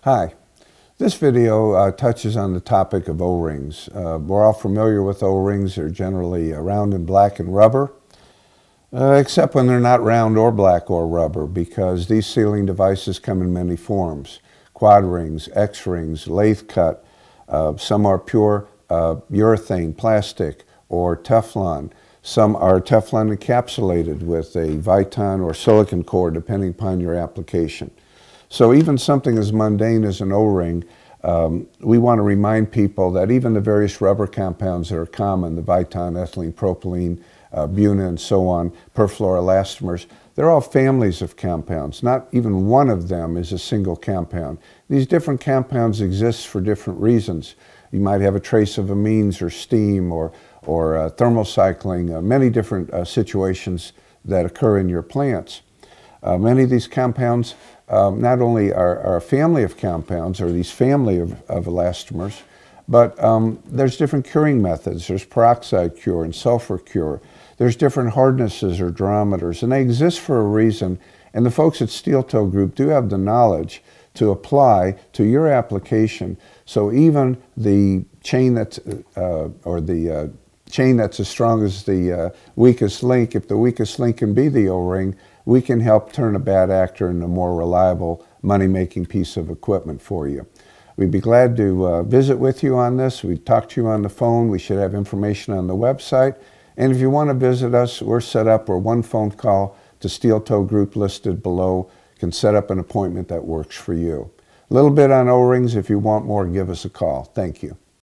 Hi. This video touches on the topic of O-rings. We're all familiar with O-rings. They're generally round and black and rubber, except when they're not round or black or rubber, because these sealing devices come in many forms. Quad rings, X-rings, lathe cut. Some are pure urethane, plastic, or Teflon. Some are Teflon encapsulated with a Viton or silicon core, depending upon your application. So even something as mundane as an O-ring, we want to remind people that even the various rubber compounds that are common, the Viton, ethylene, propylene, Buna, and so on, perfluoroelastomers, they're all families of compounds. Not even one of them is a single compound. These different compounds exist for different reasons. You might have a trace of amines or steam or thermal cycling, many different situations that occur in your plants. Many of these compounds not only are a family of compounds, or these family of elastomers, but there's different curing methods. There's peroxide cure and sulfur cure. There's different hardnesses or durometers, and they exist for a reason. And the folks at Steel Toe Group do have the knowledge to apply to your application. So even the chain that's, chain that's as strong as the weakest link, if the weakest link can be the O-ring, we can help turn a bad actor into a more reliable, money-making piece of equipment for you. We'd be glad to visit with you on this. We'd talk to you on the phone. We should have information on the website. And if you want to visit us, we're set up. We're one phone call to Steel Toe Group listed below. Can set up an appointment that works for you. A little bit on O-rings. If you want more, give us a call. Thank you.